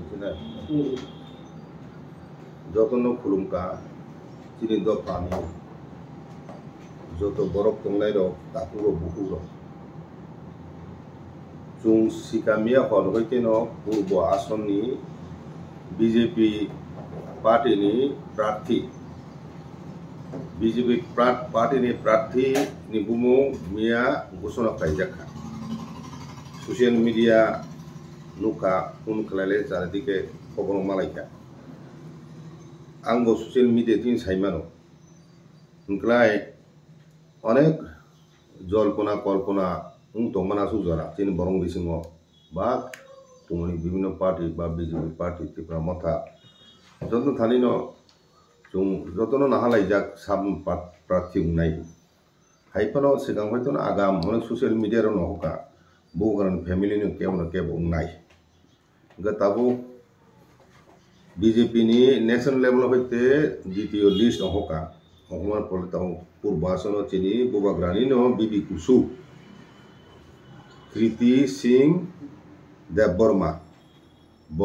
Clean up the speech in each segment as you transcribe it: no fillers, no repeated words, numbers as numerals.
sini jotono khulumka chini do pani joto borok tonglai rok tapuro buku rok chung sikamia hon hoiteno purbo asonni BJP party ni प्रार्थी BJP party ni प्रार्थी ni bumu mia gusona kaijaka social media nuka kelale cara dike kobono malaika anggo social media tin saimano nklai onek জল্পনা কল্পনা তংমানা সুজরা চিনি বরং বিসিংহ বা তুমি বিভিন্ন party বা BJP party Tripura মথা যত্ন থানি যত্ন নাহালাই যাক সাব প্রার্থী নাই হাইপানো সিগাং হয়তো আগাম অনেক সোশ্যাল মিডিয়ার নহকা বহু কারণ ফ্যামিলি কেমন কেবল নাই তাবো বিজেপি নি ন্যাশনাল লেভেল হইতে দ্বিতীয় লিস্ট নহকা অকমান পরে তাও পূর্বাসন চিনি বুবাগ্রানি বিবি কুসু কৃতি সিং দেববর্মা ব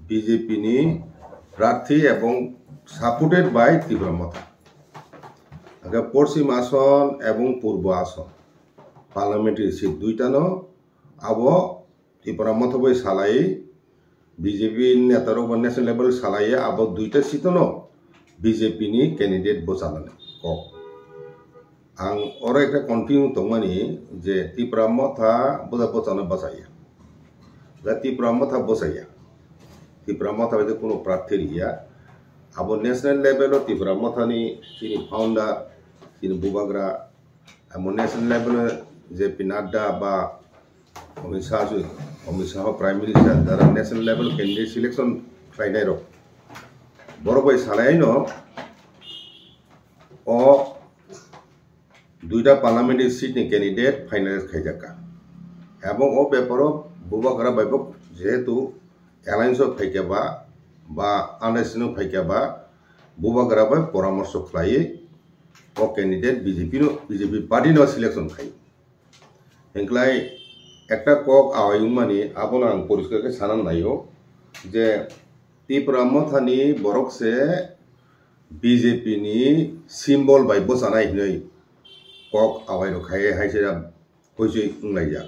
বিজেপি নি প্রার্থী এবং সাপোর্টেড বাই ত্রিপুরা মথা আগে পশ্চিম আসন এবং পূর্ব আসন পার্লামেন্টারি সিট দুইটানো আব ত্রিপুরা মথা বই সালাই বিজেপি নেতারক বা ন্যাশনাল লেভেল সালাইয়ে আব দুইটা সিটনো BJP ni candidate bosalan kok ang ora ekta continue tongmani je Tripura motha bosana basaya ga Tripura motha bosaya Tripura motha bede kono প্রার্থী Riya abo national level Tripura motha ni sini founder sini bubagra amo national level je pinada ba Omisa prime minister dara national level candidate selection friday ro বড়বাই সালাইনো ও দুইটা parliamentary seat নি candidate finalise খাইজাকা এবং ও পেপারও বুবাগরা বাইবক যেহেতু alliance of ফাইকাবা বা understanding ফাইকাবা বুবাগরা বাই পরামর্শ খাই ও candidate BJP party নো সিলেকশন খাই হেংক্লাই একটা কক আওয়াইমানি আপনা আং পরিষ্কারকে সানান নাইও যে Tripura motha ni borok se BJP ni symbol bai bosanai hinoi kok awai ro khaye haisera hoisei unglaiya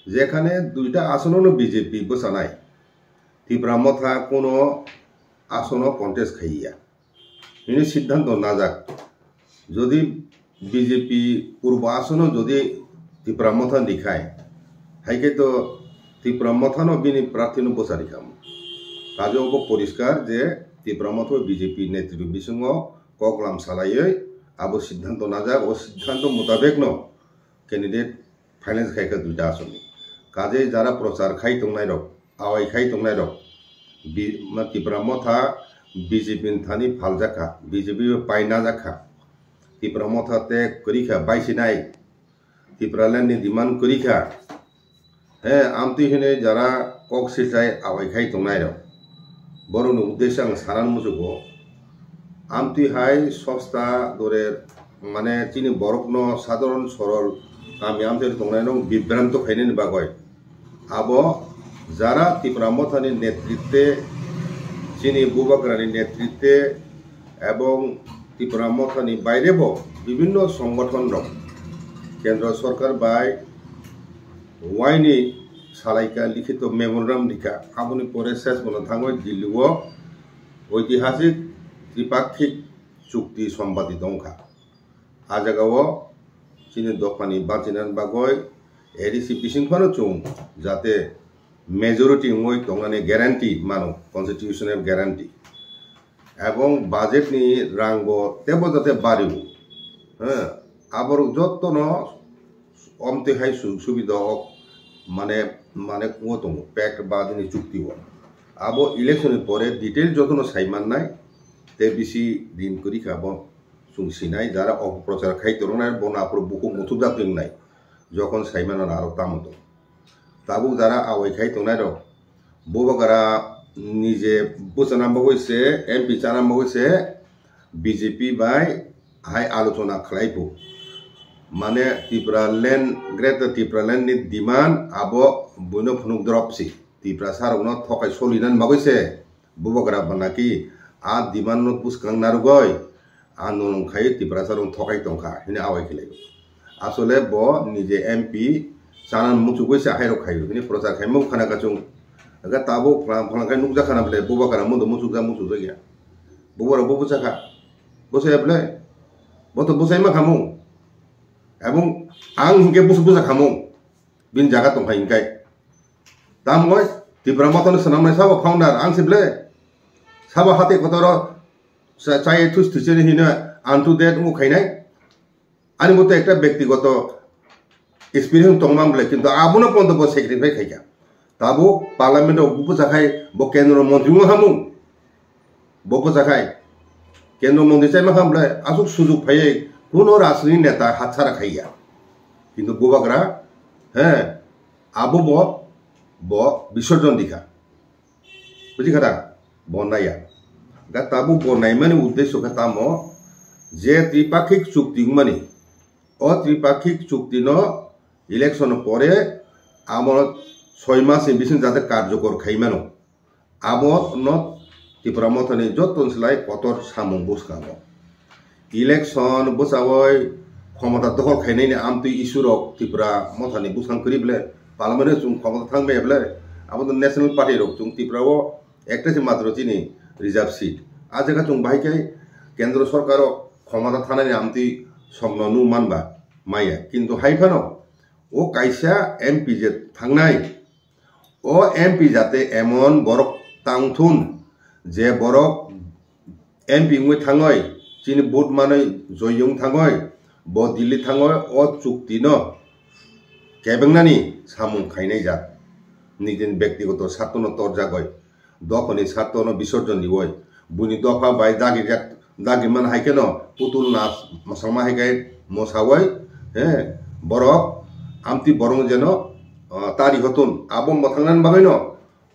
যেখানে দুইটা আসনও BJP bosanai Tripura motha কোনো আসন কন্টেস্ট খাইয়া ইনি সিদ্ধান্ত না যাক যদি BJP পূর্ব আসন যদি Tripura motha দেখায় হাইকে তো Tripura motha no বিনি প্রার্থী নো বসারি খাম কাজে অব পরিষ্কার যে Tripura motha বিজেপি নেতৃত্ব বিসঙ্গ ককলাম সালাইয়ে আবো সিদ্ধান্ত না যাক ও সিদ্ধান্ত মোতাবেক ন ক্যান্ডিডেট ফাইনান্স খাইকা দুইটা আসনি কাজে যারা প্রচার খাই তংনাই রক আওয়াই খাই তংনাই রক Tripura motha বিজেপি থানি ফাল জাখা বিজেপি পাই না জাখা Tripura motha তে করিখা বাইসিনাই Tripura land ni ডিমান্ড করিখা হ্যাঁ আমতি হিনে যারা কক সিটাই আওয়াই খাই তংনাই রক বরং উদ্দেশ্য সারান মুসুক আমতি হাই সস্তা দরের মানে চিনি বরকন সাধারণ সরল আমি আমতে তংনাই নং বিভ্রান্ত খাইনি বাগয় আব যারা Tripura motha নেতৃত্বে চিনি বুবাগ্রানি নেতৃত্বে এবং Tripura motha বাইরে বিভিন্ন সংগঠন রক কেন্দ্র সরকার বাই ওয়াইনি সালাইকা লিখিত মেমোরান্ডাম লিখা আপনি পরে শেষ মনে থাঙ্গই দিল্লিও ঐতিহাসিক ত্রিপাক্ষিক চুক্তি সম্পাদিত অংখা আজাগাও চিনি দফানি বাঁচিনান বাগয় এডিসি পিসিংফানো চুং যাতে মেজরিটি মই তংনানি গ্যারান্টি মানো কনস্টিটিউশনাল গ্যারান্টি এবং বাজেট নি রাঙ্গ তেব যাতে বাড়িব হ্যাঁ আবার যত্ন অমতে হাই সুবিধা মানে মানে কুয়ো দङ প্যাক্ট বা দিনে চুক্তি আবো ইলেকশনের পরে ডিটেল যতন সাইমান নাই তে বেশি দিন করি খাব সুংসিনাই যারা অপপ্রচার খাই তরুণার বন আপর বুকু মুথু জাতিং নাই যখন সাইমান আরো তামতো তাবু যারা আওয়াই খাই তনাই রক বউবাগারা নিজে বোচানাম্ব হয়েছে এমপি চানাম্ব হয়েছে বিজেপি বাই হাই আলোচনা খাইব মানে Tripura land greater Tripura land ni demand abo buino phunuk dropsi Tripura সারকনো থকাই সলিনান বাগৈছে বুবকরা বানাকি আ দিমান নত বুসকাং নারুগয় আন্দোলন খাই ত্রিপুরা সারক থকাই তংখা হিনে আওয়াই খেলাই আসলে ব নিজে এমপি চানান মুচুকৈছে হাইরক খাই হিনে প্রচার খাই মুখ খানা কাচুং aga tabo phalangkai nukja khana ble bubakara mundo muchukja gya bubara bubu chakha bosai ble boto bosai ma khamu ebong ang hinge busa khamu bin jaga tong khai hinkai tamoi Tripura Mothon sanamnai sabo founder ang sible sabo hate kotoro chai thus thuseni hina antu det mu khainai ani moto ekta ব্যক্তিগত experience tongmam ble kintu abuna ponto bo sacrifice khaika tabo parliament bubu chakai bo kendro mantri mo hamu bobo chakai kendro mantri chai ma hamble asuk sujuk phai kono rajnৈতিক নেতা হাতছাড়া খাইয়া কিন্তু বুবাকরা হ্যাঁ আবো ব বিসর্জন দিখা বুঝি খাতা বনাইয়া গা তাবু বনাই মানে উদ্দেশ্য খাতা ম যে ত্রিপাক্ষিক চুক্তি মানে অত্রিপাক্ষিক চুক্তি ন ইলেকশন পরে আমার 6 মাস বেশি যাতে কার্যকর খাইমানো আমত ন ত্রিপুরা মথনে যতন সেলাই কতর সামং বুসকানো ইলেকশন বসাবই ক্ষমতা দখল খাইনাইনি আমতু ইস্যুরক ত্রিপুরা মথনে বুসাং করিবলে পার্লামেন্টে চুং ক্ষমতা থাকবে এবলে আমাদের ন্যাশনাল পার্টি রক চুং ত্রিপুরাও একটাছে মাত্র চিনি রিজার্ভ সিট আজ জায়গা চুং বাহিকাই কেন্দ্র সরকার ক্ষমতা থানানি আমতু স্বপ্ন নু মানবা মাইয়া কিন্তু হাইফানো ও কাইসা এমপি যে থাংনাই ও এমপি যাতে এমন বরক তাংথুন যে বরক এমপি মুই থাঙয় চিনি বুট মানে জয়ং থাঙয় ব দিল্লি থাঙয় ও চুক্তি ন কেবেংনানি সামুং খাইনাই যা নিজের ব্যক্তিগত স্বার্থন তরজা গয় দখনি স্বার্থন বিসর্জন দিবই বুনি দফা বাই দাগি মান হাইকে ন পুতুল নাচ মশামা হাইকাই মশাওয়াই হ্যাঁ বরক আমতি বরং যেন তারি হতুন আবম মথাংনান বাগাইন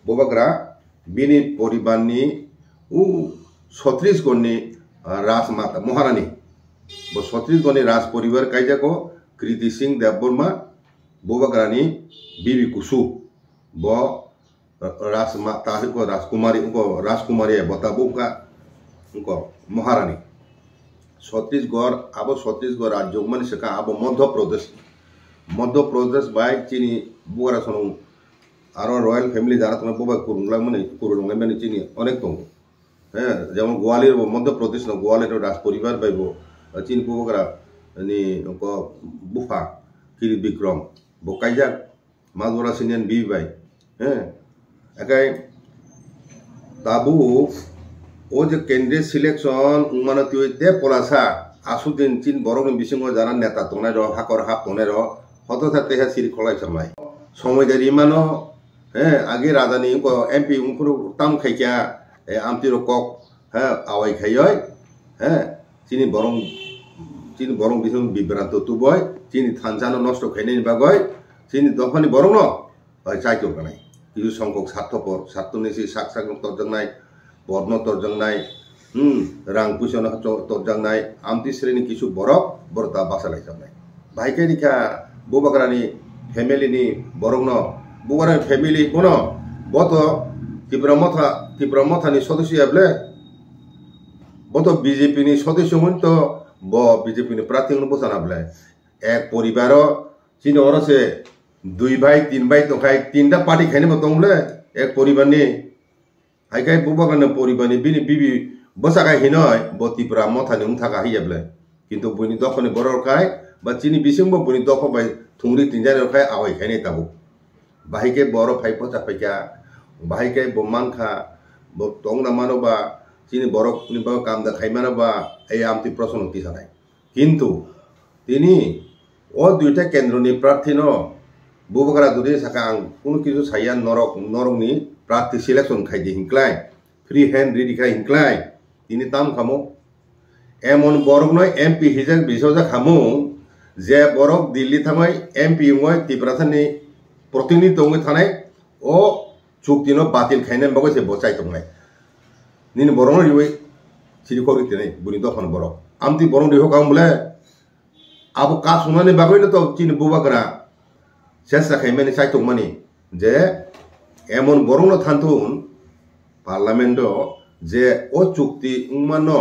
ববাকরা বিনি পরিবারনি উ 36 গণনি রাজমাতা মহারানী ব 36 গণনি রাজ পরিবার কাইজাকো কৃতি সিং দেববর্মা ববাকরানি বিবি কুসু ব রাজমাতা কো রাজকুমারী বতাবুকা উনকো মহারানী ছত্তিশগড় আবো ছত্তিশগড় রাজ্য মানে সেকা আবো মধ্যপ্রদেশ বাই চিনি বুয়ারা সনং আরো রয়্যাল ফ্যামিলি যারা তোমার বুবা কুরুংলাং মানে কুরুংলাং মানে চিনি অনেক দং হ্যাঁ যেমন গোয়ালিয়র মধ্যপ্রদেশ ন গোয়ালিয়র রাজ পরিবার বাইব চিনি বুবাকরা নি বুফা কিরি বিক্রম বকাইজা মাদুরা সিনিয়ান বি বাই হ্যাঁ একাই তাবু ও যে কেন্দ্রীয় সিলেকশন মানে তুই দে পলাসা আসুদিন চিন বরং বিসঙ্গ যারা নেতা তোনাই হাকর হাপ তোনে হত থাকতে হ্যাঁ সিরি খলাই সামলাই সময়দারি মানো হ্যাঁ আগে রাজানি এমপি উনকুরু তাম খাইকা আমতির কক হ্যাঁ আওয়াই খাইয় হ্যাঁ চিনি বরং বিসঙ্গ বিভ্রান্ত তুবয় চিনি থানজানো নষ্ট খাইনাইনি বাগয় চিনি দফানি বরং ন চাইতো কানাই কিছু সংখ্যক স্বার্থপর স্বার্থনিশি শাক তরজংনাই বর্ণ তরজংনাই রাং পুষণ তরজংনাই আমতি শ্রেণী কিছু বরফ বরতা বাসালাই যাবনাই ভাইকে রিখা বুবাকরানি ফ্যামিলিনি বরং ন বুবারানি ফ্যামিলি কোন বত ত্রিপুরা মথানি সদস্য বলে বত বিজেপি নি সদস্য হন তো ব বিজেপি নি প্রার্থী বসানা বলে এক পরিবার চিনি অরসে 2 ভাই 3 ভাই তো খাই 3টা পার্টি খাইনি বলে এক পরিবার নি হাইকাই বুবাকানে পরিবানি বিবি বসাকাই হিনয় ব ত্রিপুরা মথানি থাকা হিয়াবলে কিন্তু বনি দখনে বড় খাই বা চিনি বিসিংব বনি দখ বাই থুংরি তিনজানের খাই আওয়াই খাইনি তাবো বাহিকে বড় ফাই পচা ফাইকা বাহিকে বমানখা ব টংনা মানবা চিনি বড় নিবা কামদা খাইমানবা এই আমতি প্রশ্ন তিসানাই কিন্তু তিনি ও দুইটা কেন্দ্রনি প্রার্থী ন বুবাকারা দুদি সাকা আং কোনো কিছু সাইয়া নরকনি প্রার্থী সিলেকশন খাইদি হিংক্লাই ফ্রি হ্যান্ড রেডি খাই হিংক্লাই তিনি তাম খামো এমন বরক নয় এমপি হিজাক বিসজা খামো যে বরক দিল্লি থামাই এমপি মই ত্রিপুরা থানি প্রতিনিধি দঙ্গে থানায় ও চুক্তি ন বাতিল খাইনে বাগছে বচাই দংনাই নিনি বরং রিওই সিরি করি তেনে বুনি দখন বরক আমতি বরং রিহ কাম বলে আবো কা শুনানি বাগইলে তো চিনি বুবাকরা চেষ্টা খাইমানি চাইতং মানি যে এমন বরং থানতুন পার্লামেন্ট যে ও চুক্তি উমানো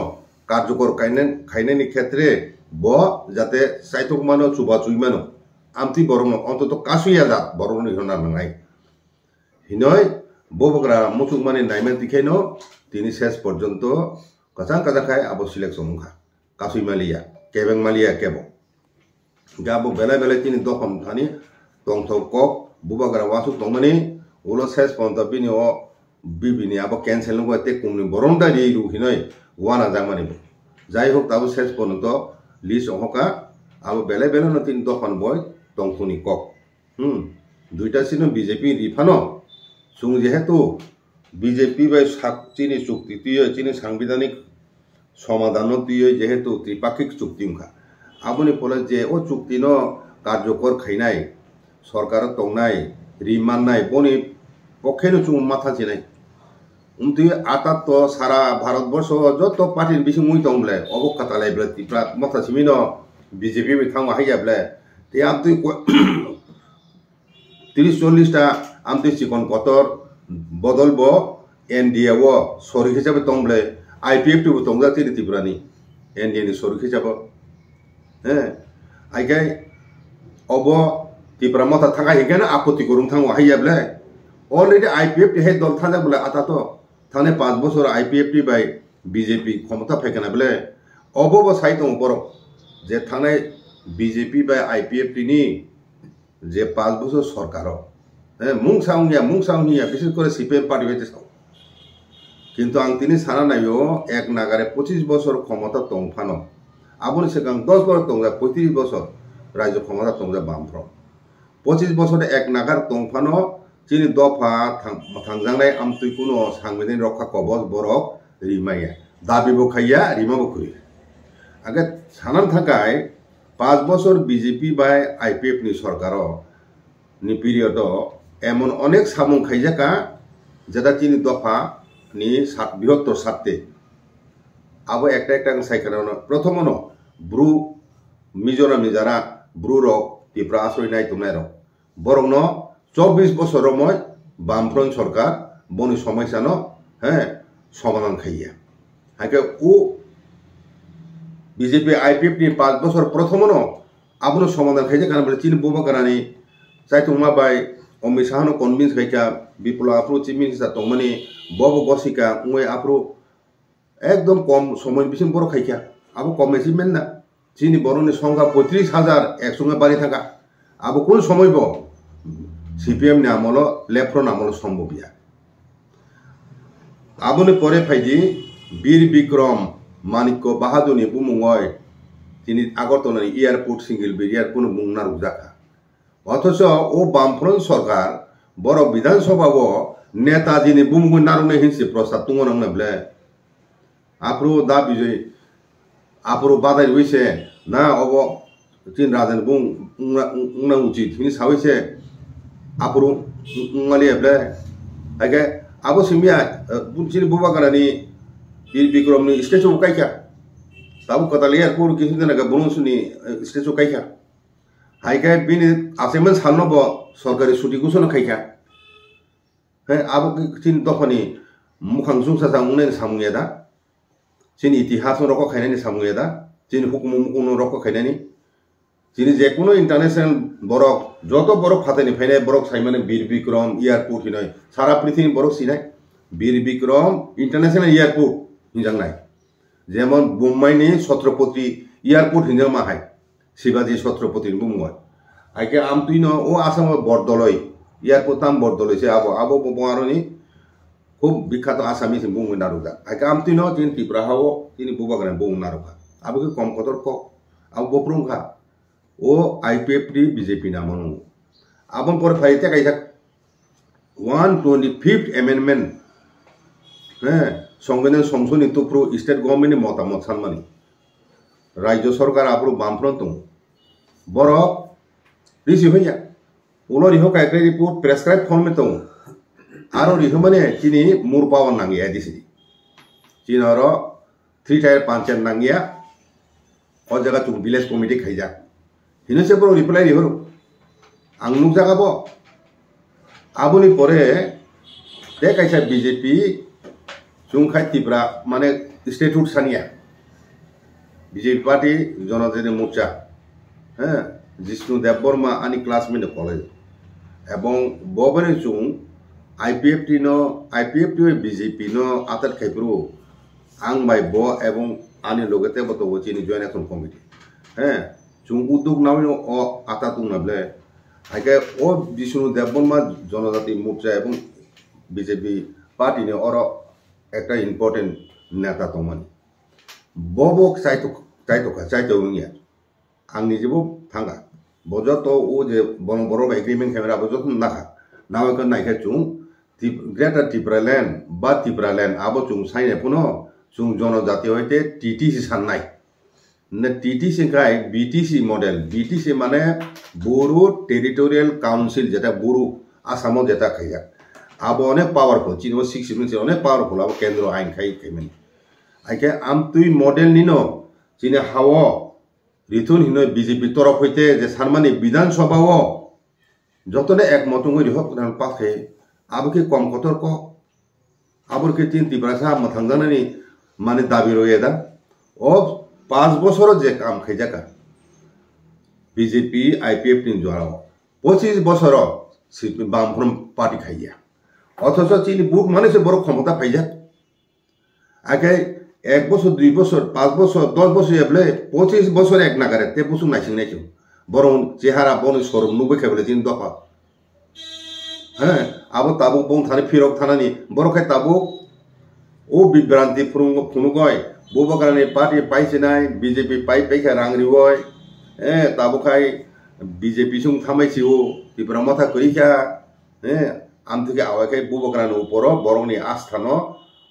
কার্যকর খাইনানি ক্ষেত্রে ব যাতে সাইতক মানো চুবা চুইমানো আমতি বরং অন্তত কাসুইয়া জাত বরং হিনা নাঙাই হিনয় ববগ্রা মুচুক মানে নাইমেন দিখাইনো তিনি শেষ পর্যন্ত কাজাং কাজাখায় আবো সিলেকশন মুখা কাসুই মালিয়া কেবেং মালিয়া কেব গাবো বেলা বেলা তিনি দখম থানি টংথক কক বুবাগ্রা ওয়াসুক তংমানি উলো শেষ পর্যন্ত বিনি ও বিবিনি আবো ক্যান্সেল নগো তে কুমনি বরং দাঁড়িয়ে রু হিনয় ওয়ানা জামানিব যাই হোক তাবো শেষ পর্যন্ত লিস্ট অহকা আবো বেলা বেলা তিনি দখন বয় টংথুনি কক দুইটা ছিল বিজেপি রিফানো সুং যেহেতু বিজেপি বাই চিনি চুক্তি তুই চিনি সাংবিধানিক সমাধান তুই যেহেতু ত্রিপাক্ষিক চুক্তি মুখা আপনি ফলে যে ও চুক্তি ন কার্যকর খাইনাই সরকার টংনাই রিমান্নাই বনি পক্ষেনো চুং মাথা চিনাই তুই আতাত তো সারা ভারতবর্ষ যত পার্টির বেশি মুই দং বলে অবকাতালাই বলে ত্রিপুরা মাথা চিমি ন বিজেপি থাকা হাইয়া বলে তে আম তুই 30-40টা আমতি চিকন কতর বদলব এনডিএ ও সরি হিসাবে তংবলে আইপিএফ টিবো তংজা তিরি ত্রিপুরানি এনডিএ নি সরি হিসাবে হ্যাঁ আইগাই অব ত্রিপুরা মাথা থাকা হিগানা আপত্তি করুন থাঙ্গ হাইয়া বলে অলরেডি আইপিএফ টি হে দল থাকা বলে আতা তো থানে 5 বছর আইপিএফ টি বাই বিজেপি ক্ষমতা ফাইকানা বলে অব সাই দং বড় যে থানায় বিজেপি বাই আইপিএফ টি নি যে 5 বছর সরকার মুং সাউনিয়া বিশেষ করে সিপিএম পার্টি হইতে চাও কিন্তু আং তিনি সানা নাইও এক নাগারে 25 বছর ক্ষমতা তংফানো আপনি সেখান 10 বছর তংজা 35 বছর রাজ্য ক্ষমতা তংজা বামফ্রম 25 বছর এক নাগার তংফানো চিনি দফা থাংজাংনাই আমতুই কোনো সাংবিধানিক রক্ষা কবচ বরক রিমাইয়া দাবিবো খাইয়া রিমাবো খুঁড়ি আগে সানান থাকায় 5 বছর বিজেপি বাই আইপিএফ নি সরকার নি পিরিয়ড এমন অনেক সামুং খাইজাকা যেটা চিনি দফা নি বৃহত্তর সাততে আবো একটা সাইকেল প্রথম ব্রু মিজোরাম যারা ব্রু রক ত্রিপুরা আশ্রয় নাই তোমার রক বরং 24 বছর মই বামফ্রন্ট সরকার বনি সমস্যা ন হ্যাঁ সমাধান খাইয়া হাকে ও বিজেপি আইপিএফ নি 5 বছর প্রথম আপনি সমাধান খাইছে কারণ বলে চীন বোমা কারণে চাই তোমা বাই অমিত শাহ কনভিন্স খাইকা বিপ্লব আপ্রু চিফ মিনিস্টার তংমানি বব গসিকা উই আপ্রু একদম কম সময় বেশি বড় খাইকা আবো কম অ্যাচিভমেন্ট না চিনি বড়নি সংখ্যা 35,000 একসঙ্গে বাড়ি থাকা আবো কোন সময় সিপিএম নি আমল লেফ্রন আমল সম্ভব ইয়া আবনি পরে ফাইজি বীর বিক্রম মানিক্য বাহাদুরনি বুমুঙয় তিনি আগরতলা এয়ারপোর্ট সিঙ্গেল বেরিয়ার কোনো মুংনার উজাখা অথচ ও বামফ্রন্ট সরকার বড় বিধানসভা নেতাজিনি বুমুঙ নারুনে হিংসে প্রস্তাব তুঙ্গ নাংনা বলে আপ্রু দা বিজয় আপ্রু বাদাই হইছে না অব চিন রাজেন বুং উংনা উচিত হিনি সাইছে আপ্রু উংমালিয়া বলে আগে আবো সিমিয়া চিনি বুবা কারানি বীর বিক্রমনি স্টেচু কাইকা তাবো কতালি এয়ারপোর্ট কিছু দিন আগে বনসুনি স্টেচু কাইকা হাইকা বিনি আসামেন সালনব সরকারি ছুটি ঘোষণা খাইকা হ্যাঁ আবো চিন তখনই মুখাং সুংসা উনে সামুয়া দা চিনি ইতিহাস রক খাইনানি সামুয়া দা চিনি হুকুম মুকুম রক খাইনানি চিনি যে কোনো ইন্টারন্যাশনাল বরক যত বরক ফাতেনি ফাইনাই বরক সাইমানে বীর বিক্রম এয়ারপোর্ট হিনয় সারা পৃথিবী বরক সিনাই বীর বিক্রম ইন্টারন্যাশনাল এয়ারপোর্ট হিंजां নাই যেমন বোম্বাইনি ছত্রপতি এয়ারপোর্ট হিंजां মাহাই শিবাজী ছত্রপতির বুময় আইকে আমতুইন ও আসাম বরদলই এয়ারপোর্ট তাম বরদলইছে আবো বঙ্গারনি খুব বিখ্যাত আসামিস বুমই নারুদা আইকে আমতুইন তিন ত্রিপুরা হাও তিনি বুবাগান বুম নারুখা আবকে কম কতর ক আবো বপ্রুমখা ও আইপিএফ টি বিজেপি নামন আবন পর ফাইতে কাইজা 125th অ্যামেন্ডমেন্ট হ্যাঁ সংবিধান সংশোধনী তুপ্রু স্টেট গভর্नमेंट মতামত সানমানি রাজ্য সরকার আপ্রু বামফ্রন্ট বড় রিসিভ হইয়া উলো রিহ কাইক্রে রিপোর্ট প্রেসক্রাইব ফর্মে তো আরো রিহ মানে চিনি মুর পাওয়ার নাঙ্গিয়া দিছি চিনর 3 টায়ার 5 নাঙ্গিয়া ও জায়গা চুক ভিলেজ কমিটি খাইজা হিনসে বড় রিপ্লাই রিহর আং নুক জাগাবো আবনি পরে te kaisa BJP Chungkhai Tripura mane statute sania BJP party Jonathan Mocha Jishnu Devborma ani classmate college এবং ববনে chung IPFT no BJP no atat khaipru ang bai bo এবং ani logate boto chini join action committee chung uduk nawino o atatung nable aike o Jishnu Devborma জনজাতি মোর্চা এবং BJP party ne oro একটা important নেতা তমানি ববক চাইতো নিয়া आं निजेबो थांगा बजत ओ जे बर एग्रीमेंट खेमरा बजत नाखा नावक नायखा चुं ग्रेटर टिप्रालैंड बा टिप्रालैंड आबो चुं साइने पुनो चुं जनजाति होइते टीटीसी साननाय ने टीटीसी काय बीटीसी मॉडल बीटीसी माने बोरो टेरिटोरियल काउंसिल जेटा बोरो आसामो जेटा खाया आबो अनेक पावरफुल चिनो 6 मिनिट अनेक पावरफुल आबो केंद्र आइन खाय खेमेन आइके आम तुई मॉडल निनो चिने हावो রিতুন হিনয় বিজেপি তরফ হইতে যে সারমানি বিধানসভাও যতনে একমত হই হক নাল পাখে আবকে কম কতর্ক আবরকে তিন তিব্রাসা মথাঙ্গানানি মানে দাবি রয়েদা ও 5 বছর যে কাম খাইজাকা বিজেপি আইপিএফ তিন জড়াও 25 বছর বামফ্রন্ট পার্টি খাইয়া অথচ চিনি বুক মানে সে বড় ক্ষমতা পাইজা আগে 1 বছর 2 বছর 5 বছর 10 বছর এবলে 25 বছর এক নাগারে তে বছর নাইছিং নাইছো বরং চেহারা বনি সরম নুবে খেবলে তিন দফা আবো তাবু বং থানে ফিরক থানানি বড়খাই তাবু ও বিভ্রান্তি ফুনুগয় ববকারানি পার্টি পাইছে নাই বিজেপি পাইখা রাংরি হয় তাবু খাই বিজেপি সুং থামাইছিও ত্রিপুরা মাথা করিখা আম থেকে আওয়াখাই ববকারানি উপর বরংনি আস্থানো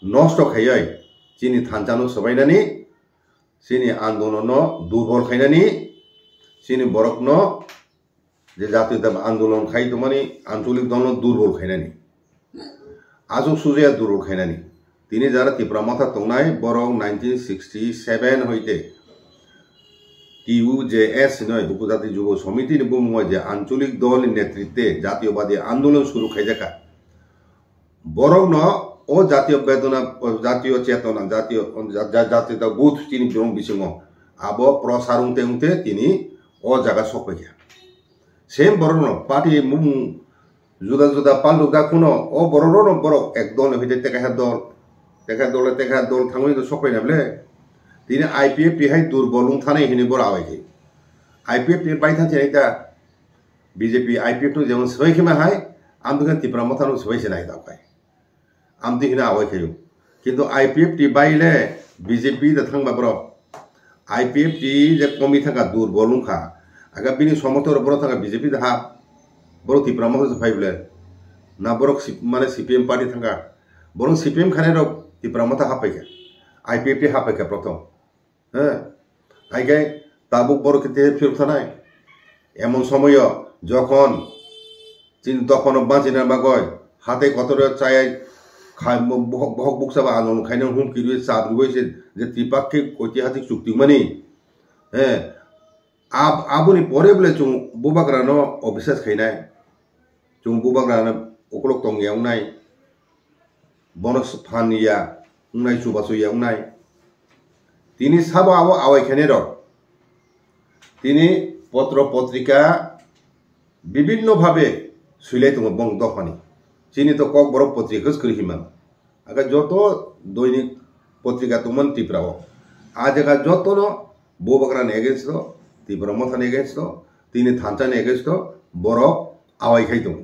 নষ্ট খাইয় চিনি থানচানো সবাইনানি চিনি আন্দোলন দুর্বল খাইনানি চিনি বরকন যে জাতীয় আন্দোলন খাই তো মানে আঞ্চলিক দল দুর্বল খাইনানি আজও সুজিয়া দুর্বল খাইনানি তিনি যারা ত্রিপুরা মাথা তংনাই বরং 1967 হইতে TUJS নয় উপজাতি যুব সমিতির বুময় যে আঞ্চলিক দল নেতৃত্বে জাতীয়বাদী আন্দোলন শুরু খাইজাকা বরং ন ও জাতীয় বেদনা জাতীয় চেতনা জাতীয়তা বুথ তিনি বিরং বিসিং আবো প্রসারং তেংতে তিনি ও জায়গা সপাইয়া সেম বরণ পার্টি মুং জুদা জুদা পাল্লু গাখুনো ও বরণ বরক একদল হইতে টেকা দল থাঙ্গই তো সপাই নাবলে তিনি আইপিএফ টিহাই দুর্বলং থানাই হিনি বড় আওয়াইকে আইপিএফ টি পাই থাকি এটা বিজেপি আইপিএফ তো যেমন সবাই খেমা হাই আমদুকে ত্রিপুরা মথানো সবাইছে নাই দাওকাই আমদি হিনা আওয়াইখায়ু কিন্তু আইপিএফ টি বাইলে বিজেপি दा थांबा ब्र आईपीएफ टी जे कमी थाका दुर्बलुखा आगा बिनि समथर बर थाका बीजेपी दा बर त्रिपुरा मथो फाइबले ना बर माने सीपीएम पार्टी थाका बर सीपीएम खाने रो त्रिपुरा मथा हापाइका आईपीएफ टी हापाइका प्रथम आइगे ताबुक बर केते फिर थानाय एमन समय যখন চিন তখন বাঁচিনা বাগয় হাতে কতরে চাই বহক বুকসাবা আন্দোলন খাইনে হুমকি দিয়ে চাপ রয়েছে যে ত্রিপাক্ষিক ঐতিহাসিক চুক্তি মানে আবুনি পরে বলে চুং বুবাগ্রানো অবিশ্বাস খাইনাই চুং বুবাগ্রানো অকলক তং এওনাই বনস ফানিয়া উনাই সুবাসু এওনাই তিনি সাবো আবো আওয়াইখানে র তিনি পত্র পত্রিকা বিভিন্নভাবে সুইলাই দङ বং দফানি চিনি তো কক বড় পত্রিকা স্ক্রিহিমান আগে যত দৈনিক পত্রিকা তুমন ত্রিপুরাও আজ একা যত ন বোবাগ্রান এগেন্স্ট ত্রিপুরা মথান এগেন্স্ট তিনি থানচান এগেন্স্ট বড় আওয়াই খাই দङ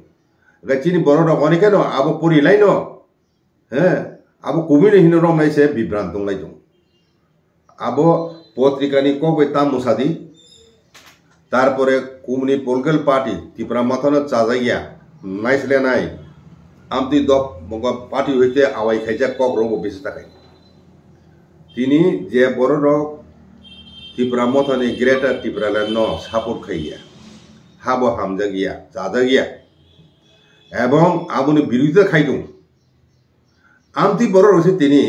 একা চিনি বড় রকনি কেন আবো পরিলাই ন আবো কুমিনে হিন রমনাইছে বিভ্রান্ত দংলাই দङ আবো পত্রিকানি কবে তাম মুসাদি তারপরে কুমনি পলগেল পার্টি ত্রিপুরা মথানো চাজাইয়া নাইসলে নাই আমতি দপ পার্টি হইতে আওয়াই খাইজা কক রঙ বেশি থাকাই তিনি যে বড় রক ত্রিপুরা মথানি গ্রেটার ত্রিপুরাল্যান্ড ন সাপোর্ট খাইয়া হাবো হামজা গিয়া চাজা গিয়া এবং আবুনি বিরোধিতা খাইদুং আমতি বড় রয়েছে তিনি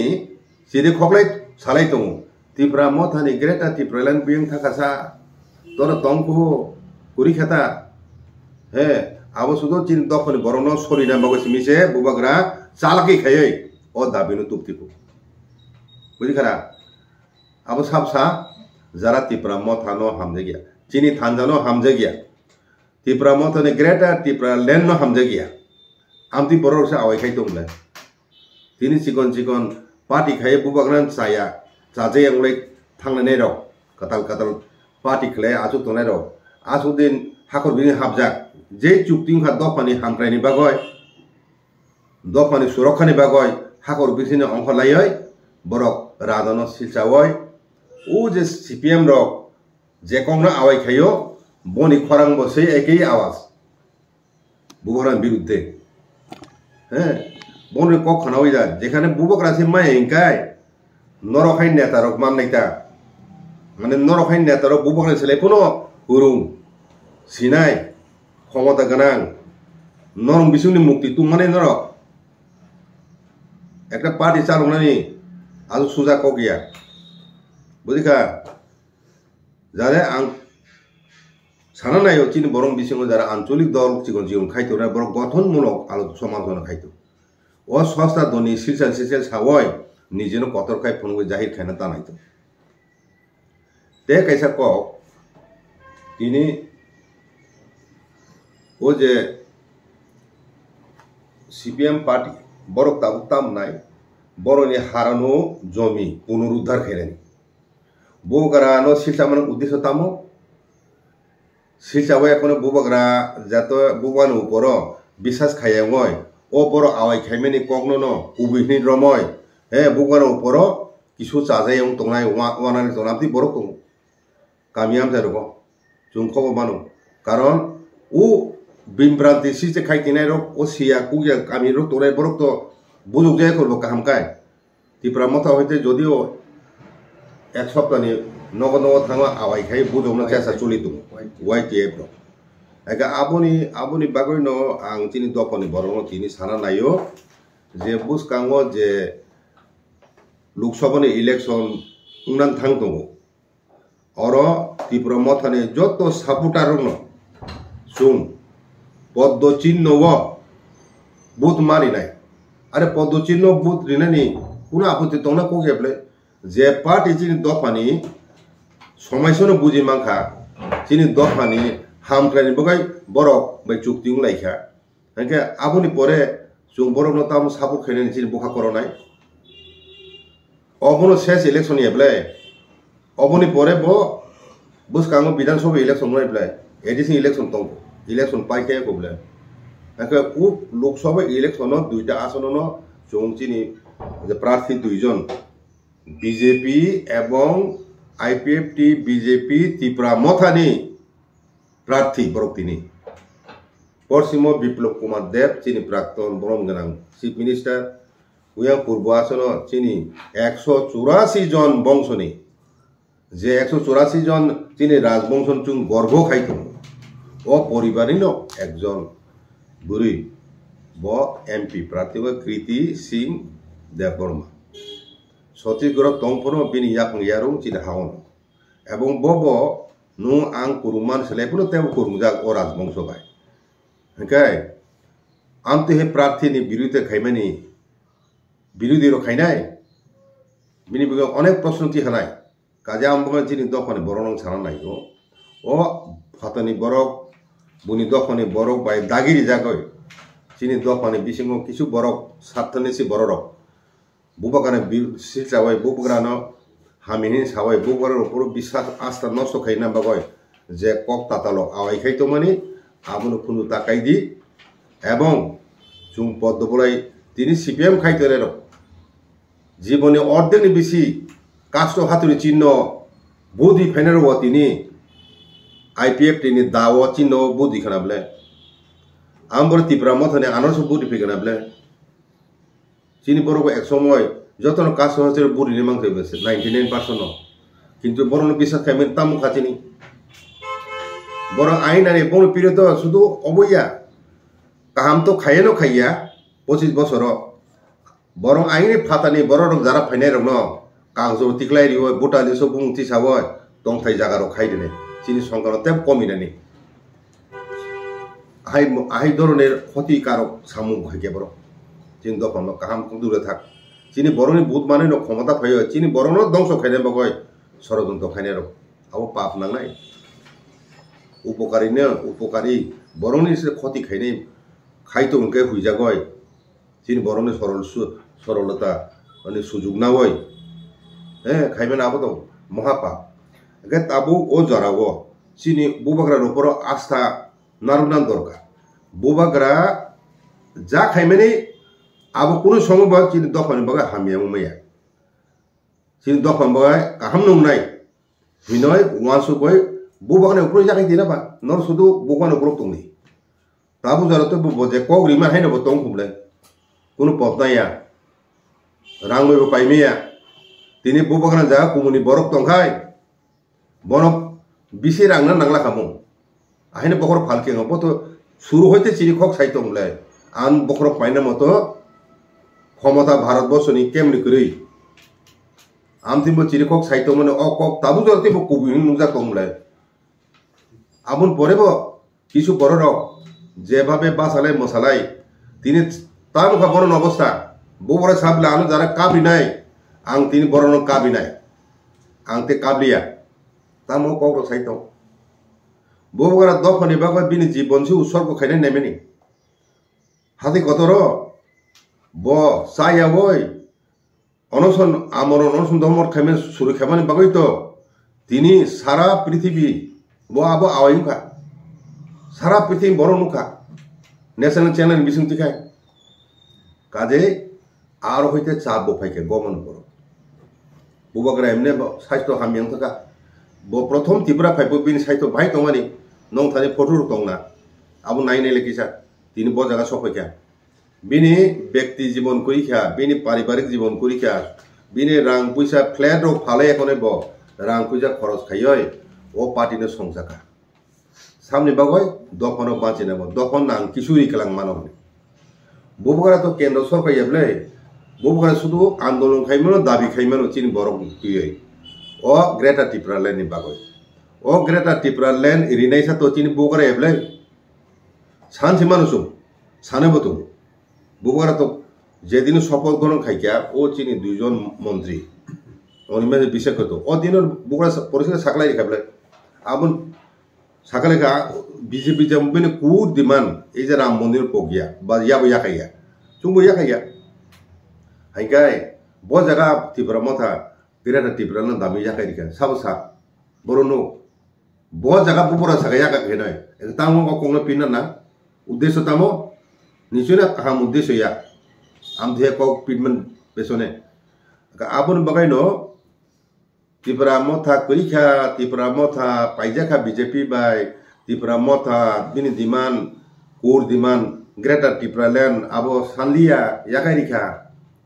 সিনে খকলাই সালাই দङ ত্রিপুরা মথানি গ্রেটার ত্রিপুরাল্যান্ড বিং থাকাসা তোর তংকু কুড়ি খেতা আবো শুধু চিন তখন বরণ সরিনা বগসি মিছে বুবাগ্রা চালাকি খাই ও দাবিনো তুপতিপু বুঝিখারা আবো সাবসা যারা ত্রিপুরা মথানো হামজে গিয়া চিনি থানজানো হামজে গিয়া ত্রিপুরা মথানে গ্রেটার ত্রিপুরা ল্যান্ড হামজে গিয়া আমতি বড় সে আওয়াই খাই দমলে তিনি চিকন চিকন পার্টি খাই বুবাগনাन চায়া চাজে आंलाय थांनानै रक काताल काताल पार्टी खले आसु तनाय रक आसु दिन हाखर बिनि हाबजाक जे चुक्तिं खा दफानि हामप्रायनि बागय दफानि सुरक्षानि बागय हाखर बिसिनि अंख लायै बरक राजानो सिलचावय ও যে সিপিএম রক যে কংগ্রেস আওয়াই খাইও বনি খরাং বসে একই আওয়াজ বুবকরার বিরুদ্ধে হ্যাঁ বনি কখনো ওই যায় যেখানে বুবকরা সে মাই এঙ্কাই নরখাই নেতারক মাননাইতা মানে নরখাই নেতারক বুবকরা ছেলে কোনো হুরুং সিনাই ক্ষমতা গানাং নরম বিসুনি মুক্তি তুম মানে নরক একটা পার্টি চালনানি আজ সুজা কগিয়া বুঝিকা যারা সানা নাই চিনি বরং বিসঙ্গ যারা আঞ্চলিক দল চিকন জীবন খাইতো না বরং গঠনমূলক সমালোচনা খাইতো ও সস্তা ধনী সিলসাল সিলসাল সাওয় নিজেনো কতর খাই ফোন জাহির খাই না তা নাইতো তে কাইসা কক তিনি ও যে সিপিএম পার্টি বরক তাবুক তাম নাই বরনি হারানো জমি পুনরুদ্ধার খাইলেনি বুবকরা নো সিলচামান উদ্দেশ্য তামো সিলচাবো এখন বুবকরা যাত বুবান উপর বিশ্বাস খাইয়াময় ও বড় আওয়াই খাইমেনি কগ্ন উবিহনি রময় হে বুবান উপর কিছু চাজাই তংনাই ওয়ানানি তনামতি বড় কম কামিয়াম যারক जों खबर मानो कारण ও বিভ্রান্তি সিজে খাইতিনাই রক ও সিয়া কুগিয়া কামি রক তোরাই বড় তো বুঝুক যায় করব কাহামকাই ত্রিপুরা মথা হইতে যদিও এক সপ্তাহনি নগদ নগদ থাঙা আওয়াই খাই বুঝুক না চেষ্টা চলি দङ YTF রক একা আপনি বাগৈ ন আং চিনি দপনি বড় তিনি সানা নাইও যে বুসকাঙ্গ যে লোকসভানি ইলেকশন উনান থাং দङ অর ত্রিপুরা মথানি যত সাপোর্টার রং जों पद्म चिन्ह बुथ मारिनाय आरो पद्म चिन्ह बुथ रिनायनि कोनो आपत्ति दंना कगेबले जे पार्टी चिनि दफानि समायसनो बुजि मांखा चिनि दफानि हामख्रायनि बगाय बरक बै चुक्तिं लायखा हांखे आबुनि परे जों बरकनो ताम सापोर्ट खायनायनि चिनि बखा करनाय अबनो शेष इलेक्शन एब्ले अबनि परे ब बुसकांगो विधानसभा इलेक्शन नायब्ले एडिसन इलेक्शन दं इलेक्शन पाइके कबले एके उ लोकसभा इलेक्शन दुइटा आसन जोंचिनि प्रार्थी दुइजन बीजेपी एवं आईपीएफटी बीजेपी त्रिपुरा मथानि प्रार्थी बरकतिनि पश्चिम बिप्लव कुमार देव चिनि प्राक्तन बरम गनां चीफ मिनिस्टार उयां पूर्व आसन चिनि 184 जन बंशनि जे 184 जन चिनि राजबंशन चुं गर्भ खाइतो ও পরিবারেরও একজন বুড়ি ব এমপি প্রার্থী কৃতি সিং দেববর্মা ছত্তিশগড় টংফোন বিনি ইয়াকং ইয়ারং চিনি হাওন এবং বব নু আং কুরুমান সেলেপুনো তেও কুরুমজাক ও রাজবংশ বাই হ্যাঁ আমতে হে প্রার্থীনি বিরুদ্ধে খাইমানি বিরোধী খাইনাই বিনি বিগে অনেক প্রশ্ন কি হানাই কাজে আমবঙ্গ চিনি দফানি বরং ছাড়া নাই ও ফাতানি বরক বুনি দফানি বরক বাই দাগিরি জাগয় চিনি দফানি বিসিং কিছু বরক সাতনিসি বরক বুবাকানে সিলচাওয়াই বুবগ্রানো হামিনি সাওয়াই বুবগ্রার উপর বিশ্বাস আস্থা নষ্ট খাইনা বাগয় যে কক তাতালো আওয়াই খাইতো মানে আমনো খুনু তাকাই দি এবং চুং পদ্মবলাই তিনি সিপিএম খাইতরে জীবনে অর্ধেকনি বেশি কাষ্ট হাতুরি চিহ্ন বুদ্ধি ফাইনার তিনি आईपीएफ टीनी दाव चिन्ह बुद्धि खनाबले आमबर त्रिपुरा मथानि आनर्स बुद्धि फैगनाबले चिनि बरको एक समय जतन कास्ट हस्टेल बुद्धि मांखे बेसे 99% किंतु बरनो बिसा खाइमेन तामु खाचिनि बर आइनानि बन पिरियड सुदु अबैया काहाम तो खायनो खाइया 25 बছर बर आइनि फातानि बररक जारा फाइनाय रक न कांजो तिखलाय रियो बुटानि सो बुंथि सावय दंथाय जागारो खाइदिने চিনি সংখ্যানো তেব কমিনানি আহাই ধরনের ক্ষতিকারক সামুক হইকে বড় চিনি দফন কাহাম দূরে থাক চিনি বরনি বহুত মানে ক্ষমতা ফাইয় চিনি বরন ধ্বংস খাইনে বাগয় ষড়যন্ত্র খাইনে আবো পাপ নাংনাই উপকারী বরনি ক্ষতি খাইনে খাইতো উনকে হুইজাগয় চিনি বরনি সরলতা মানে সুযোগ না হয় খাইবেন আবো তো মহাপাপ একে তাবো ও জরাবো চিনি বুবাগ্রার উপর আস্থা নারুনান দরকার বুবাগ্রা যা খাইমেনি আবো কোনো সময় বা চিনি দফানি বাগায় হামিয়া উমাইয়া চিনি দফান বাগায় কাহাম নংনাই হিনয় ওয়ানসু কই বুবাগানে উপরে জাগাই দিনা বা নর শুধু বুবাগানে উপর তংনি তাবো জরাতে বুবো যে কক রিমা হাইনা বো তং খুবলে কোনো পথ নাইয়া রাংবো পাইমিয়া তিনি বুবাগানে যা কুমুনি বরফ তংখাই বরফ বিশি রাংনা নাংলা খামো আহিনে বকর ফালকে হবো তো শুরু হইতে চিনি কক সাইতো হলে আন বকর পাইনা মতো ক্ষমতা ভারতবর্ষনি কেমনি করি আমতিমো চিনি কক সাইতো মানে অ কক তাবু জলতে বো কুবি নুজা তংলে আমন পরে বো কিছু বড় রক যেভাবে বাসালাই মশালাই তিনি তার মুখা বরণ অবস্থা বড় সাবলে আনো যারা কাবি নাই আং তিনি বরণ কাবি নাই আংতে কাবলিয়া তামো কক সাইতো বউগরা দফনি বাগা বিনি জীবনসি উৎসর্গ খাইনে নেমেনি হাতি কতর ব সাইয়া বই অনশন আমর অনশন ধর্মর খাইমে শুরু খাইমানি বাগই তো তিনি সারা পৃথিবী ব আবো আওয়াইখা সারা পৃথিবী বড় নুখা ন্যাশনাল চ্যানেল বিসিংতি খায় কাজে আর হইতে চাপ বফাইকে গমন করো বুবাগ্রা এমনি স্বাস্থ্য হামিয়াং থাকা প্রথম ত্রিপুরা ফাইব বিনি স্বাস্থ্য ভাই তমানি নং থানি ফটো দंना আবু নাই নাই লেখিসা তিনি ব জায়গা সফাইখা বিনি ব্যক্তি জীবন করিখা বিনি পারিবারিক জীবন করিখা বিনি রাং পয়সা ফ্ল্যাট ও ফালে এখনে ব রাং পয়সা খরচ খাইয় ও পার্টিনে সংসাকা সামনে বাগয় দফন বাঁচি নেব দফন নাং কিছুই কেলাং মানব বুবগারা তো কেন্দ্র সরকার এবলে বুবগারা শুধু আন্দোলন খাইমানো দাবি খাইমানো চিনি বরং তুই ও গ্রেটা ত্রিপুরা ল্যান্ড বাগয় ও গ্রেটা ত্রিপুরা ল্যান্ড রিনাইসা তো চিনি বুবগারা এবলে সানসি মানুষ সানেব তো বুবগারা তো যেদিন শপথ গ্রহণ খাইকা ও চিনি দুইজন মন্ত্রী অনিমেষ বিশেষ করতো ও দিনের বুবগারা পরিষ্কার সাকলাই খাবলে আমন সাকালেখা বিজেপি জম্বিনে কুট দিমান এই যে রাম মন্দির পগিয়া বা ইয়াবো ইয়াকাইয়া চুম্বো ইয়াকাইয়া হাইকাই ব জায়গা ত্রিপুরা মথা বিরাট ত্রিপুরা দামি ইয়াকাই দিকা সাবসা বরনো ব জায়গা বুবরা সাকা ইয়াকা নয় তামো কংনা পিনা না উদ্দেশ্য তামো নিশ্চয় না কাহাম উদ্দেশ্য ইয়া আম ধে কক পিনমান পেছনে আবন বাগাই ন ত্রিপুরা মথা করিখা ত্রিপুরা মথা পাইজাখা বিজেপি বাই ত্রিপুরা মথা বিনি দিমান কোর দিমান গ্রেটার ত্রিপুরা ল্যান্ড আবো সানলিয়া ইয়াকাই রিখা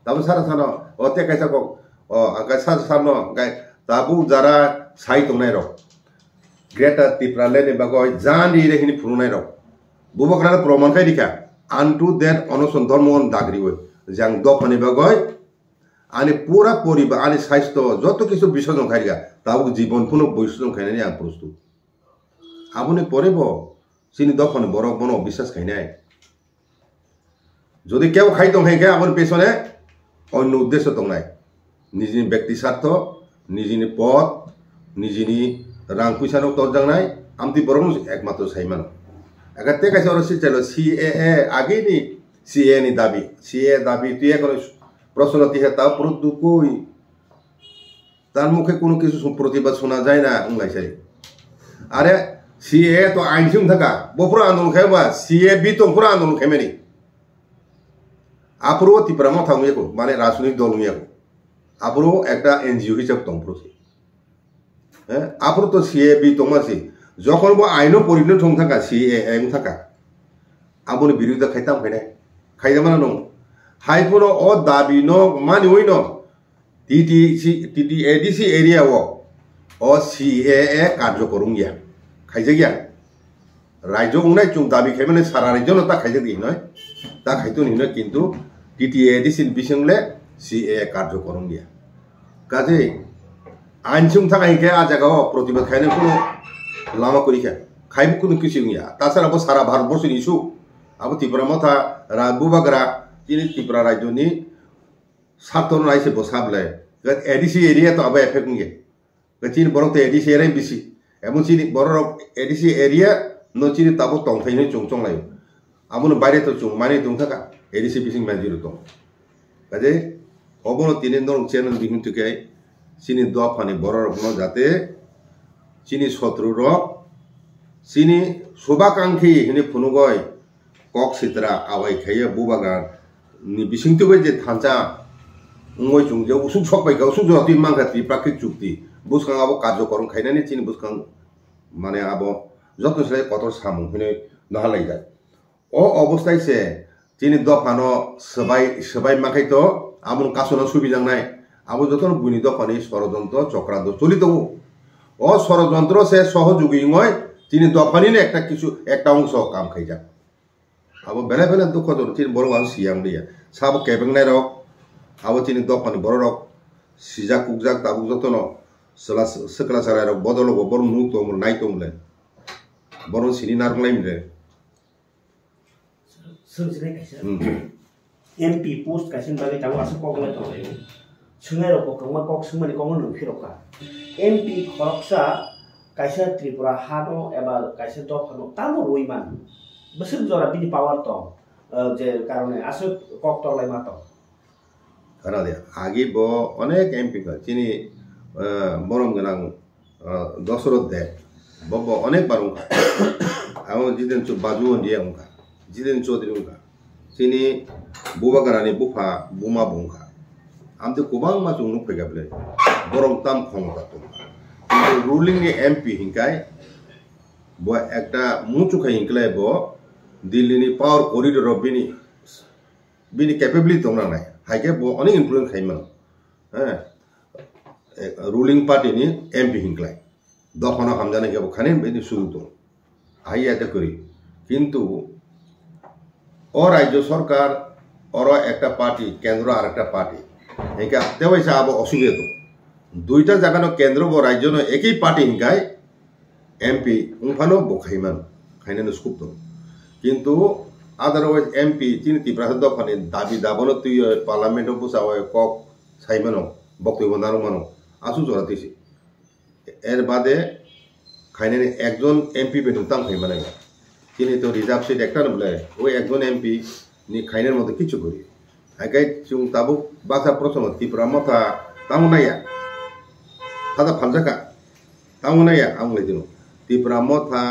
তাবো সারা সানো অতে কাইসা কক ও আকাশা সানো গাই তাবু যারা সাই তংনাই রক গ্রেটার ত্রিপুরা ল্যান্ড বাগয় জানি রেহিনি ফুরুনাই রক বুবকরা প্রমাণ খাই রিখা আনটু দ্যাট অনশন ধর্মন দাগরি হই জাং দফানি বাগয় আনি পুরা পরিবার আনি স্বাস্থ্য যত কিছু বিসর্জন খাইগা তাও জীবন পুনঃ বৈসর্জন খাইনানি আম প্রস্তুত আপনি পরেব চিনি দফানি বরক বন বিশ্বাস খাইনাই যদি কেউ খাইতো খাইকে আমার পেছনে অন্য উদ্দেশ্য তংনাই নিজনি ব্যক্তি স্বার্থ নিজনি পথ নিজনি রাং পয়সানো তরজাংনাই আমতি বরং একমাত্র সাইমান একাতে কাছে ওরা চাইল সিএএ আগেনি সিএ নি দাবি সিএ দাবি তুই এখন প্রশ্নটি হে তা প্রদ্দু কই তার মুখে কোনো কিছু প্রতিবাদ শোনা যায় না উংলাইসারি আরে সিএ তো আইনসিং থাকা বপুরা আন্দোলন খাইবা সিএ বি তো পুরা আন্দোলন খাইমেনি আপরো ত্রিপুরা মথা উইয়াকো মানে রাজনৈতিক দল উইয়াকো আপরো একটা এনজিও হিসাব তংপ্রসি হ্যাঁ আপরো তো সিএ বি তমাসি যখন বো আইনো পরিণত থং থাকা সিএ এম থাকা আপনি বিরোধিতা খাইতাম খাইনাই খাইতাম না নং হাইপুর ও দাবি ন মানি ওই ন টিটিএডিসি এরিয়া ও সিএএ কার্যকরম গিয়া খাইছে গিয়া রাজ্য উনাই চুং দাবি খাই মানে সারা রাজ্য তা খাইছে দিই নয় তা খাইতো নি নয় কিন্তু টিটিএডিসি বিসংলে সিএএ কার্যকরম গিয়া কাজে আইন চুং থাকাইকে আ জায়গাও প্রতিবাদ খাইনে কোনো লামা করি খাইব কোনো কিছু গিয়া তাছাড়া সারা ভারতবর্ষের ইস্যু আবো ত্রিপুরা মথা বুবাগ্রা chini Tripura Rajyo ni Sator nai se bosable ADC area to aba effect nge chini borok te ADC area bisi emon chini borok ADC area no chini tabo tong thai ni chong lai amun bare to chung mani tung thaka ADC bising manjuru tong kaje obono tinin dong channel bihun tuke chini do phani borok no jate chini sotru ro chini subakankhi hini phunugoi kok sitra awai khaya bubagan ni bising tu je thancha ngoi chung je usuk sok bai ga usuk jo ti mangka ti praktik chukti buskang abo karjo korong khainani chini buskang mane abo jotno sele kotor samung hine nahalai jai o অবস্থায় সে chini do phano sabai makai to amun kasono subijang nai abo joton buni do phani ষড়যন্ত্র চক্রান্ত চলিত ও ষড়যন্ত্র সে সহযোগী ngoi chini do phani ne একটা অংশ কাম খাইজা abo bela bela দুঃখ তো chini বড় আন সিয়াং দিয়া সাব কেবেং নাই rock abo chini do phani বড় রক সিজা কুকজাক তাবু jotono sekala sarai rok bodolo bo bor nu to mur nai to mle boron sini nar lai mle MP post kasin bagi tahu asal kok nggak tahu ini. Sungai rokok kemana kok semua di kemana lebih rokok. MP korupsa kaisa Tripura hano ebal kaisa top hano tamu ruiman. Besar jora bini power to. Je karena asal kok to lai mato. Karena dia agi bo onek MP ka chini borom genang dosorot de bobo onek barung ka. Amo jiden chu baju dia ungka. Jiden Chaudhary ungka chini buba garani bufa buma bungka amte kubang ma chung nuk pega ble borom tam khong ta to ruling ni MP hinkai bo ekta muchu khai hinklai bo Delhi ni power corridor of bini capability tongna nai haike bo onek influence khai man ruling party ni MP hinklai dokhona hamjane ke bo khanen bini suru to ai ate kori kintu ও রাজ্য সরকার ওর একটা party কেন্দ্র আর একটা party হিংকা দেওয়াইছে আবো অসুবিধা তো দুইটা জায়গানো কেন্দ্র ও রাজ্য একই পার্টি হিংকায় এমপি উনফানো বখাইমান খাইনানো স্কুপ তো কিন্তু আদারওয়াইজ এমপি চিনি ত্রিপুরা দফানি দাবি দাবনো তুই পার্লামেন্টও বসাওয়ায় কক সাইমানো বক্তব্য নারো মানো আসু জড়াতেছি এর বাদে খাইনানি একজন এমপি বেতন তাম খাইমানাই chini to reserve seat ekta bole oi ekjon MP ni khainer moddhe kichu kori agai chung tabu basa prosono Tripura motha tamunaya tada phamjaka tamunaya amle dino Tripura motha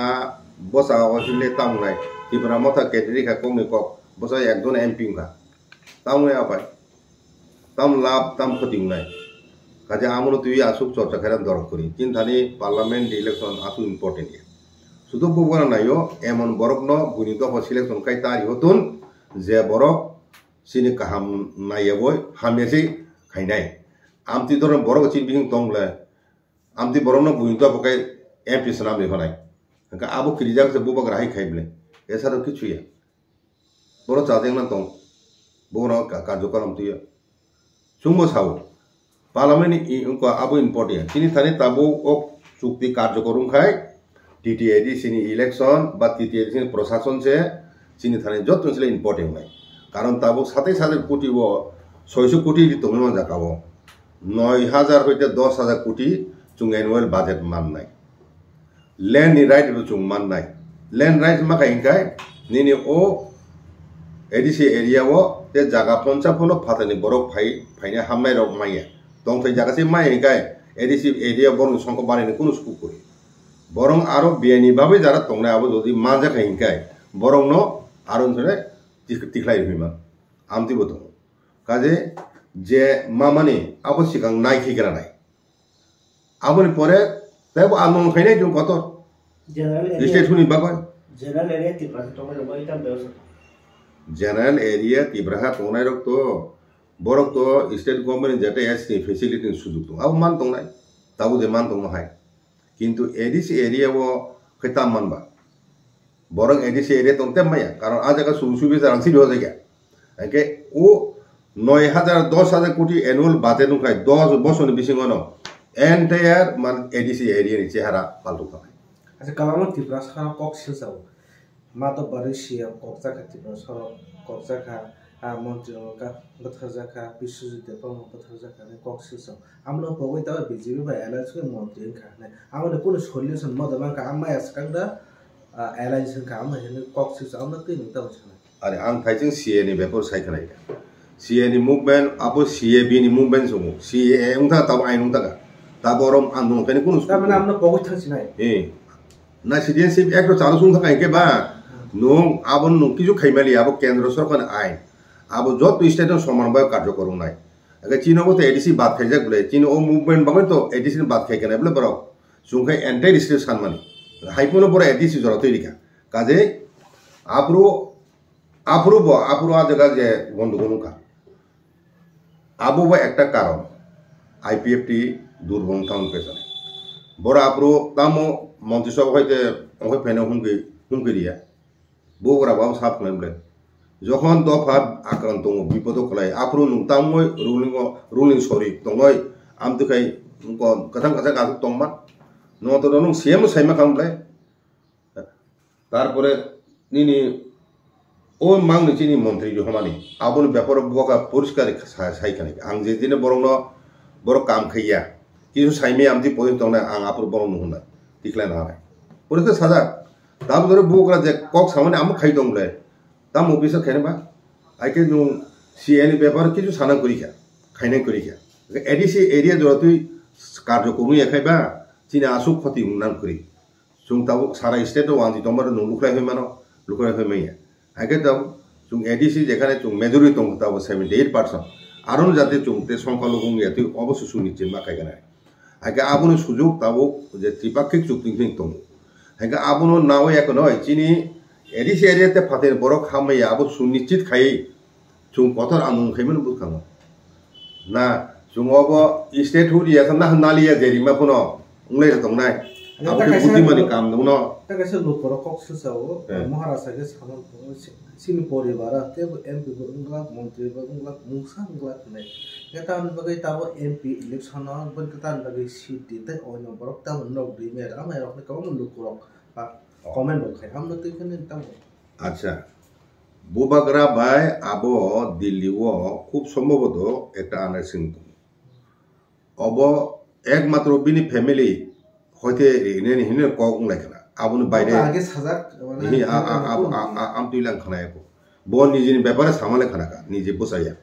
bosa osile tamunai Tripura motha kedri kha komni kok bosa ekjon MP nga tamunaya bai tam lab tam khoting nai kaje amuno tui asuk chorcha khairan dorok kori chintani parliament election asu important শুধু বুবনা নাইও এমন বরক ন বুনি দফ selection কাই তারি হতুন যে বরক সিনি কাহাম নাইয়াবই হামেসি খাইনাই আমতি ধরন বরক চিন বিহিং তংলে আমতি বরক ন বুনি দফ কাই MP সনাম লেখনাই কা আবু ক্রিজাক সে বুবক রাহি খাইবলে এসা তো কিছুই বড় চাদেং না তং বড় কার্যক্রম তুই Sumo Sau parliament ইনকো Abu important তিনি থানে তাবু ও চুক্তি কার্যক্রম খাই TTAD sini election বা TTAD sini প্রশাসন সে sini থানে যত ছিল ইম্পর্টেন্ট নাই কারণ তাবো সাথে সাথে কোটি 600 কোটি তুমি মজা কাবো 9000 হইতে 10000 কোটি চুং অ্যানুয়াল বাজেট মান নাই ল্যান্ড রাইট চুং মান নাই ল্যান্ড রাইট মা কাইনকাই নিনি ও এডিসি এরিয়া ও তে জায়গা 55 ফাতানি বরক ফাইনে হামনাই রক মাইয়া দং ফাই জায়গা সে মাই কাই এডিসি এরিয়া বরং সংখ্যা বাড়াইনে কোন স্কুপ করি বরং আরো বিয়ানি ভাবে যারা তংনাই আবো যদি মাজা খাইনকাই বরং ন আরো ধরে তিখলাই হইমা আমতি বতো কাজে যে মামানি আবো সিগাং নাইখি গরা নাই আবনি পরে তাইবো আমন খাইনাই জং কত স্টেট হুনি বাবা জেনারেল এরিয়া ত্রিপুরা তংনাই রক ইতাম ব্যবস্থা জেনারেল এরিয়া ত্রিপুরা তংনাই রক তো বরক তো স্টেট গভর্নমেন্ট যেটা এসনি ফ্যাসিলিটি সুযোগ তো আবো মান তংনাই তাবো যে মান তংনা হাই কিন্তু এডিসি এরিয়া ও খেতাম মানবা বরং এডিসি এরিয়া তন্তে মাইয়া কারণ আজ একটা সুবিধা রাখছি হয়ে যায় একে ও 9000 10000 কোটি অ্যানুয়াল বাজেট নুখাই 10 বছর বিসিংন এন্টায়ার মানে এডিসি এরিয়ার চেহারা পাল্টু থাকে আচ্ছা কালাম ত্রিপুরা সরকার কক সিলসাও মাতো বারে সিয়া ককজা ত্রিপুরা সরকার ককজা মন্ত্রী কথা জাকা বিশ্বজিৎ দেবং কথা জাকা কক সিসং আমনো পগৈ তাও বিজেপি বা এলায়েন্স কে মন্ত্রী খানে আমনে কোন সলিউশন মদমান কা আমা আসকাংদা এলায়েন্স কা আমা হেনে কক সিসং আমনা তে নিতা বছনা আরে আং থাইচিং সিএ ni বেপর সাইখানাই সিএ ni মুভমেন্ট আবো সিএ বি ni মুভমেন্ট জমু সিএ উংথা তাও আইন উংথা তা বরম আন্দোলন কানি কোন তার মানে আমনা পগৈ থাকছি নাই না সিটিজেনশিপ একটু চালু সুং থাকাই কে বা নং আবন নং কিছু খাইমালি আবো কেন্দ্র সরকার আইন আবো যত স্টেট সমন্বয় কার্যক্রম নাই আগে চীনও তো এডিসি বাদ খাইজাক বলে চীন ও মুভমেন্ট বাগৈ তো এডিসি বাদ খাই কেনা বলে বড় সুংখাই এন্টাইর স্টেট সানমানি হাইপনো পরে এডিসি জরা তৈরি কা কাজে আপরো আ জায়গা যে গন্ডগোল কা আবো বা একটা কারণ আইপিএফটি দুর্বল টাউন পেছনে বড় আপরো তামো মন্ত্রিসভা হইতে ওই ফেনে হুমকি দিয়া বউরা বাবু সাফ খাই বলে যখন দফা আক্রান্ত বিপদ খোলাই আপরো নুতামই রুলিং সরি দঙ্গই আমতুখাই কথাং কথা গাছ দংমা নতো নং সিএম সাইমা খামলাই তারপরে নিনি ও মাংনি চিনি মন্ত্রী হমানি আবন ব্যাপার বকা পরিষ্কার সাইখানি আং যেদিনে বড় কাম খাইয়া কিছু সাইমে আমতি পর্যন্ত আং আপর বড় নুহনা টিকলাই না পরিষ্কার সাজা দাম ধরে বউরা যে কক সামনে আম খাই দং বলে দাম অফিসার খাইবা আইকে নং সিএনি ব্যাপার কিছু সানা করি খা খাইনাই করি খা এডিসি এরিয়া জোড়া তুই কার্যক্রম এখাইবা চিনি আসুক ক্ষতি উন্নয়ন করি जों ताबो सारा स्टेट वान जी तमर नु लुखराय होय मानो लुखराय होय मैया आगे तम जों एडीसी जेखाने जों मेजॉरिटी तंग ताबो 78% आरो जाते जों ते संख्या लोगों याते अवश्य सुनिश्चित मा खायगोन आगे आबोनो सुजुग ताबो जे त्रिपाक्षिक चुक्ति थिं तंग आगे आबोनो नाव एक नय चिनि एडीसी एरियाते फाते बरक खामैया आबो सुनिश्चित खायै जों कथर आंगुं खायमोन बुखाङो ना जों अबो स्टेट हुरिया ना नालिया जेरिमा फनो उंलाय दंनाय Aku putih mani kam dong no. Ta kasi lukoro kok susao Maharashtra ke sama sini pori bara te MP berunggak menteri berunggak musa unggak ne. Kita bagai tahu MP election on kita bagai city te ono borok tahu nok di mer ama erok ne kamu lukoro pak komen bokai am nanti kan tahu. আচ্ছা বুবাগরা ভাই আবো দিল্লি ও খুব সম্ভবত একটা আনার্সিং of একমাত্র বিনি family হইতে হিনে হিনে cock লাইখানা আবুন বাইরে আগে সাজাক হি আম তুইলাং খানায়াকো বন নিজের ব্যাপারে সামালে খানাকা নিজে বসাইয়া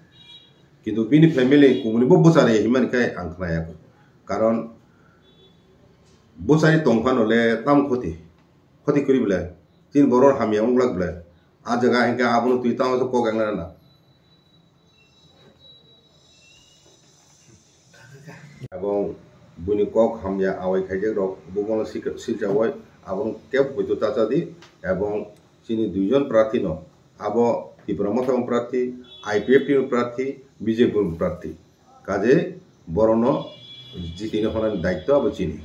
কিন্তু বিনি ফ্যামিলি কুমনি বসারে হিমানকাই আং খানায়াকো কারণ বসারি তংফান হলে তাম ক্ষতি করি বলে তিন বড় হামিয়া উংলাক বলে আ জায়গা হিংকা আবুন তুই তাম কক আংলা না এবং বুনি কক হামিয়া আওয়াই খাইজে রক বুবন সিলজাওয়াই এবং কেব হইতো তাচাদি এবং চিনি দুইজন প্রার্থী ন আব ত্রিপুরা মথাম প্রার্থী আইপিএফটি প্রার্থী বিজেপি প্রার্থী কাজে বরণ জিতিনে হনার দায়িত্ব আব চিনি